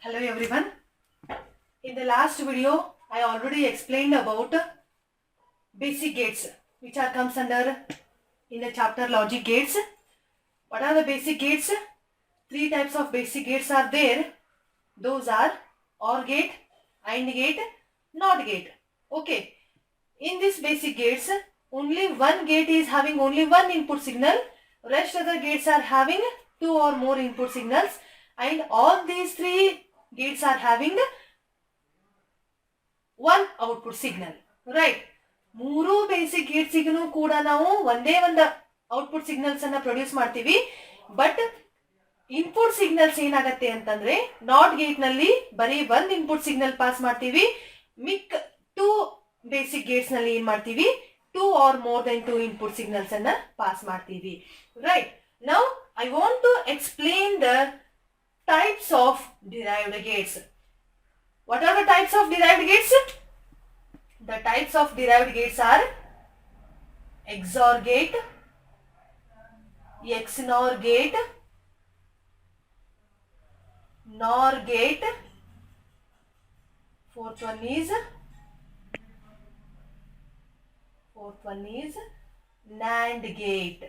Hello everyone. In the last video, I already explained about basic gates which are comes under in the chapter logic gates. What are the basic gates? Three types of basic gates are there. Those are OR gate, AND gate, NOT gate. Okay. In this basic gates, only one gate is having only one input signal. Rest other gates are having two or more input signals, and all these three gates are having one output signal. Right, ಮೂರು basic ಗೇಟ್ಸಿಗೂ ಕೂಡ ನಾವು ಒಂದೇ ಒಂದು output signals ಅನ್ನ produce ಮಾಡ್ತೀವಿ. But input signals ಏನಾಗತ್ತೆ ಅಂತಂದ್ರೆ not gate ನಲ್ಲಿ ಬರೀ ಒಂದ್ ಇನ್ಪುಟ್ ಸಿಗ್ನಲ್ ಪಾಸ್ ಮಾಡ್ತೀವಿ. ಮಿಕ್ ಟೂ ಬೇಸಿಕ್ ಗೇಟ್ಸ್ ನಲ್ಲಿ ಏನ್ ಮಾಡ್ತೀವಿ, two or more than two input signals ಅನ್ನ ಪಾಸ್ ಮಾಡ್ತೀವಿ. Right, now I want to explain the types of derived gates. What are the types of derived gates? The types of derived gates are XOR gate, XNOR gate, NOR gate, fourth one is NAND gate.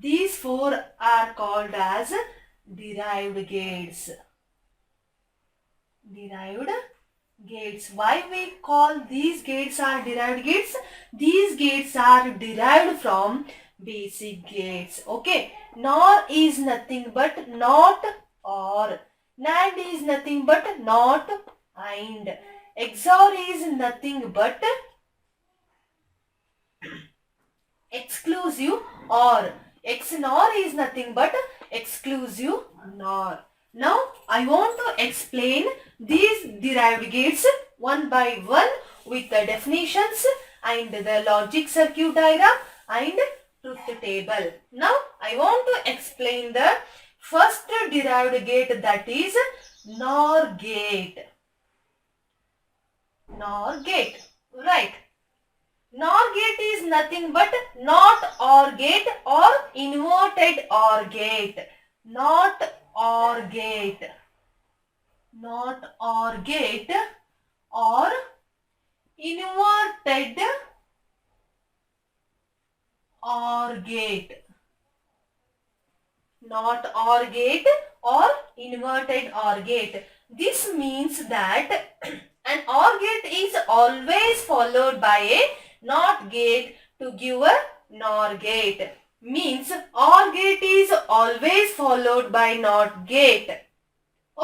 These four are called as derived gates. Derived gates. Why we call these gates are derived gates? These gates are derived from basic gates. Okay. NOR is nothing but not or. NAND is nothing but not and. XOR is nothing but exclusive or. XNOR is nothing but exclusive NOR. Now I want to explain these derived gates one by one with the definitions and the logic circuit diagram and truth table. Now I want to explain the first derived gate, that is NOR gate. NOR gate. Right. NOR gate is nothing but not OR gate or inverted OR gate. Not OR gate. Not OR gate or inverted OR gate. Not OR gate or inverted OR gate. This means that an OR gate is always followed by a NOT gate to give a NOR gate. Means OR gate is always followed by NOT gate.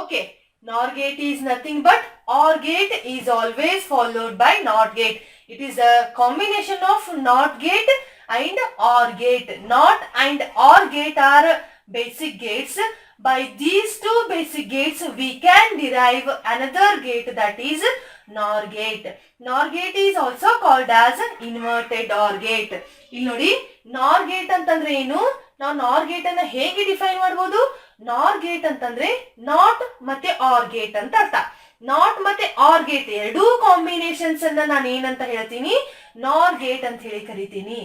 Okay. NOR gate is nothing but OR gate is always followed by NOT gate. It is a combination of NOT gate and OR gate. NOT and OR gate are basic gates. By these two basic gates we can derive another gate, that is NOR gate. NOR gate is also called as inverted OR gate. ಇಲ್ಲಿ ನೋಡಿ, NOR gate ಅಂತಂದ್ರೆ ಏನು? ನಾವು NOR gate ಅನ್ನ ಹೇಗೆ define ಮಾಡಬಹುದು? NOR gate ಅಂತಂದ್ರೆ not ಮತ್ತೆ OR gate ಅಂತ ಅರ್ಥ. ನಾಟ್ ಮತ್ತೆ OR gate ಎರಡೂ ಕಾಂಬಿನೇಷನ್ಸ್ ಅನ್ನ ನಾನು ಏನಂತ ಹೇಳ್ತೀನಿ? NOR gate ಅಂತ ಹೇಳಿ ಕರಿತೀನಿ.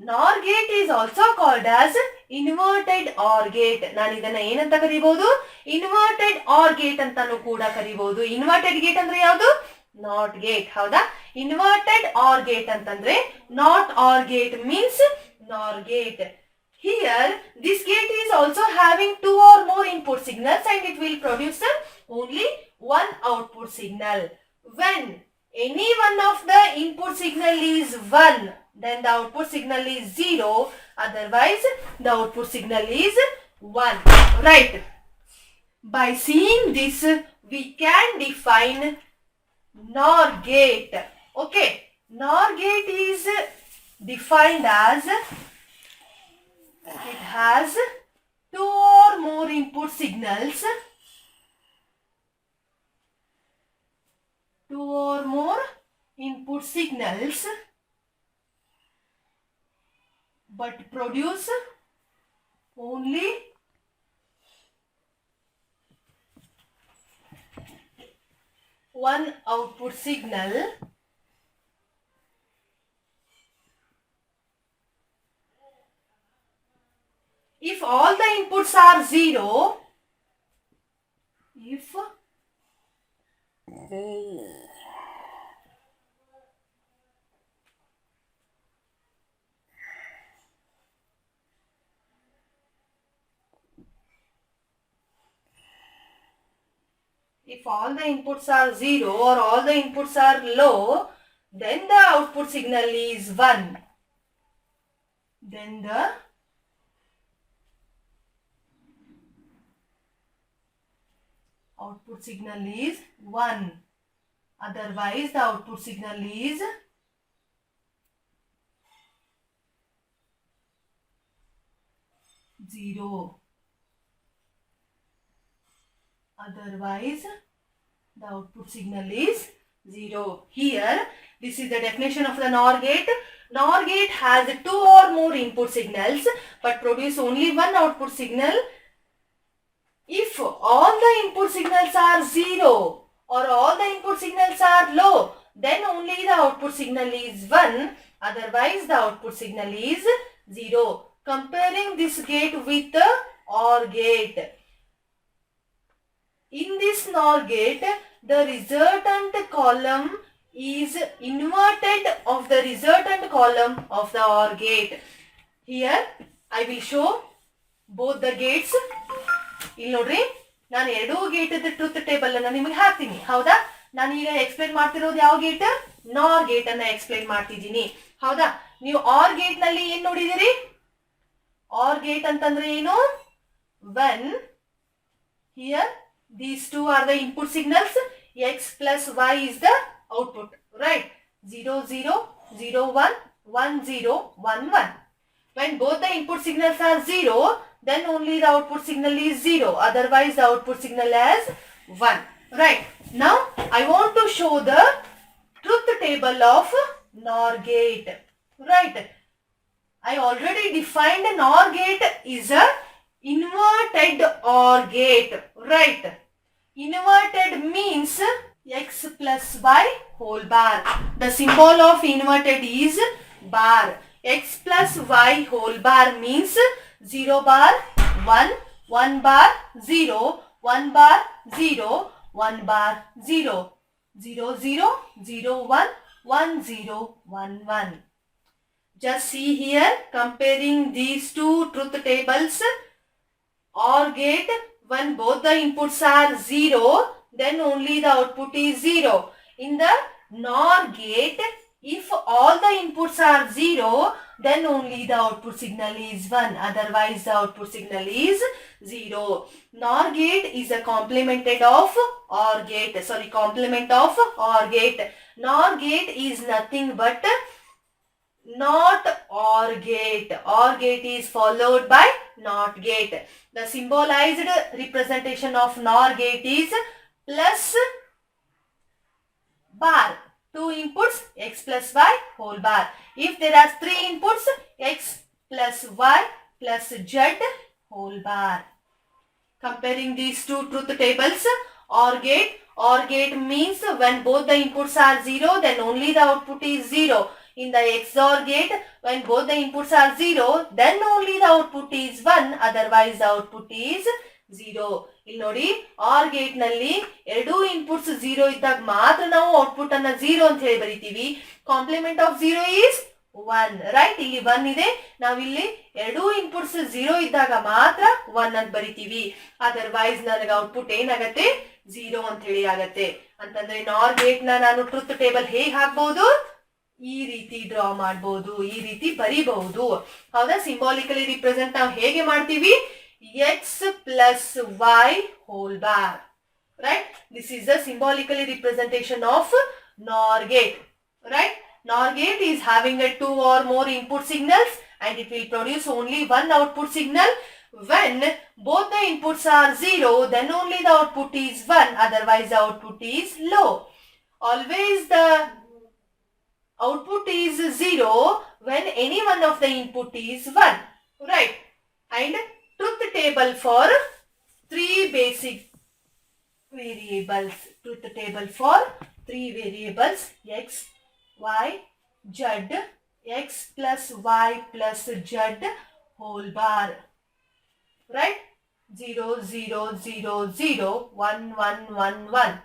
NOR gate is also called as inverted OR gate. ನಾನು ಇದನ್ನ ಏನಂತ ಕರಿಬಹುದು? Inverted OR gate ಅಂತಾನೂ ಕೂಡ ಕರಿಬಹುದು. Inverted gate ಅಂದ್ರೆ ಯಾವುದು? NOT gate. ಹೌದಾ? Inverted OR gate ಅಂತಂದ್ರೆ not OR gate means NOR gate. Here this gate is also having two or more input signals and it will produce only one output signal. When any one of the input signal is 1, then the output signal is 0. Otherwise the output signal is 1. Right. By seeing this we can define NOR gate. Okay. NOR gate is defined as it has two or more input signals. Two or more input signals but produce only one output signal. If all the inputs are 0, if If all the inputs are 0 or all the inputs are low, then the output signal is 1. Then the output signal is 1. Otherwise, the output signal is 0. Otherwise, the output signal is 0. Here, this is the definition of the NOR gate. NOR gate has 2 or more input signals but produce only one output signal. If all the input signals are 0 or all the input signals are low, then only the output signal is 1. Otherwise, the output signal is 0. Comparing this gate with the OR gate. In this NOR gate, the resultant column is inverted of the resultant column of the OR gate. Here, I will show both the gates. ಇಲ್ಲಿ ನೋಡ್ರಿ, ನಾನು ಎರಡೂ gate truth table ಅನ್ನ ನಿಮಗೆ ಹಾಕ್ತೀನಿ. ಹೌದಾ? ನಾನು ಈಗ ಎಕ್ಸ್ಪ್ಲೇನ್ ಮಾಡ್ತಿರೋದು ಯಾವ ಗೇಟ್? ನಾರ್ ಗೇಟ್ ಅನ್ನ ಎಕ್ಸ್ಪ್ಲೇನ್ ಮಾಡ್ತಿದ್ದೀನಿ. ಹೌದಾ? ನೀವು ಆರ್ ಗೇಟ್ ನಲ್ಲಿ ಏನ್ ನೋಡಿದಿರಿ? ಆರ್ ಗೇಟ್ ಅಂತಂದ್ರೆ ಏನು? when here these two are the input signals, x plus y is the output, right? 0 0 0 1 1 0 1 1. When both the input signals are 0, then only the output signal is 0. Otherwise, the output signal is 1. Right. Now, I want to show the truth table of NOR gate. Right. I already defined NOR gate is a inverted OR gate. Right. Inverted means x plus y whole bar. The symbol of inverted is bar. X plus y whole bar means 0 bar 1, 1 bar 0, 1 bar 0, 1 bar 0, 0 0, 0 1, 1 0, 1 1. Just see here, comparing these two truth tables. OR gate, when both the inputs are 0, then only the output is 0. In the NOR gate, if all the inputs are 0, then only the output signal is 1. Otherwise, the output signal is 0. NOR gate is a complement of OR gate. Sorry, complement of OR gate. NOR gate is nothing but NOT OR gate. OR gate is followed by NOT gate. The symbolized representation of NOR gate is plus bar. 2 inputs, x plus y whole bar. If there are 3 inputs, x plus y plus z whole bar. Comparing these two truth tables, OR gate means when both the inputs are 0, then only the output is 0. In the XOR gate, when both the inputs are 0, then only the output is 1. Otherwise, the output is 0. ಇಲ್ಲಿ ನೋಡಿ, R gate ನಲ್ಲಿ ಎರಡೂ inputs 0 ಇದ್ದಾಗ ಮಾತ್ರ ನಾವು output ಅನ್ನ 0 ಅಂತ ಹೇಳಿ ಬರೀತೀವಿ. Complement of 0 is 1, right? ಇಲ್ಲಿ 1 ಇದೆ. ನಾವಿಲ್ಲಿ ಎರಡೂ ಇನ್ಪುಟ್ಸ್ 0 ಇದ್ದಾಗ ಮಾತ್ರ 1 ಅಂತ ಬರೀತೀವಿ. ಅದರ್ವೈಸ್ ನನಗೆ ಔಟ್ಪುಟ್ ಏನಾಗತ್ತೆ? 0 ಅಂತ ಹೇಳಿ ಆಗತ್ತೆ. ಅಂತಂದ್ರೆ ನಾರ್ ಗೇಟ್ ನ ನಾನು ಟ್ರೂತ್ ಟೇಬಲ್ ಹೇಗೆ ಹಾಕಬಹುದು? ಈ ರೀತಿ ಡ್ರಾ ಮಾಡಬಹುದು, ಈ ರೀತಿ ಬರೀಬಹುದು. ಹೌದಾ? ಸಿಂಬಾಲಿಕಲಿ ರಿಪ್ರೆಸೆಂಟ್ ನಾವು ಹೇಗೆ ಮಾಡ್ತೀವಿ? x plus y whole bar, right? This is the symbolically representation of NOR gate, right? NOR gate is having a 2 or more input signals and it will produce only one output signal. When both the inputs are 0, then only the output is 1. Otherwise, the output is low. Always the output is 0 when any one of the input is 1, right? And truth table for 3 basic variables. Truth table for 3 variables, x, y, z. X plus y plus z whole bar, right? 0 0 0 0 1 1 1 1.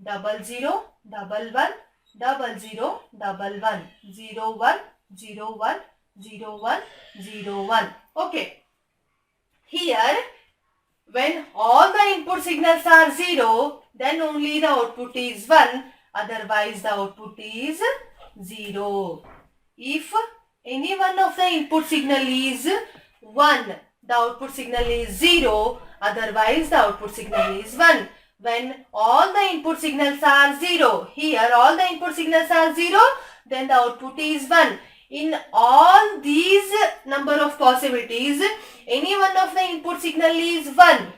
00 11 00 11 01 01 01 01. Okay. Here, when all the input signals are 0, then only the output is 1. Otherwise, the output is 0. If any one of the input signal is 1, the output signal is 0. Otherwise, the output signal is 1. When all the input signals are 0, here all the input signals are 0, then the output is 1. In all these number of possibilities, any one of the input signal is 1.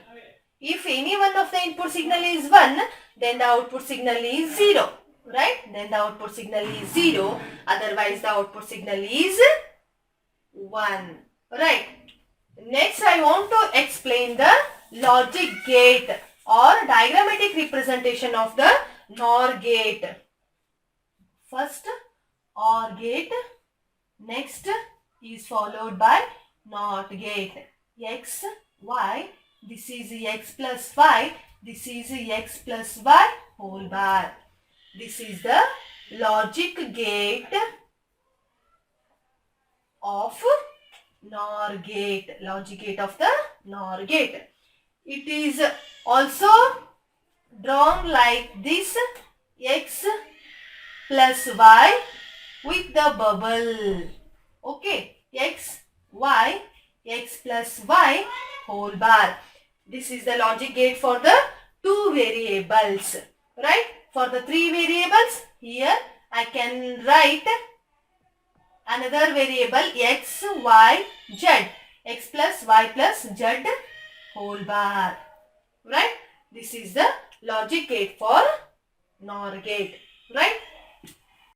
If any one of the input signal is 1, then the output signal is 0. Right? Then the output signal is 0. Otherwise, the output signal is 1. Right? Next, I want to explain the logic gate or diagrammatic representation of the NOR gate. First, OR gate. Next is followed by NOT gate. X, Y. This is x plus y. This is x plus y whole bar. This is the logic gate of NOR gate. Logic gate of the NOR gate. It is also drawn like this: x plus y with the bubble. Okay, x, y, x plus y whole bar. This is the logic gate for the two variables. Right? For the three variables, here I can write another variable x, y, z. X plus y plus z whole bar. Right? This is the logic gate for NOR gate. Right?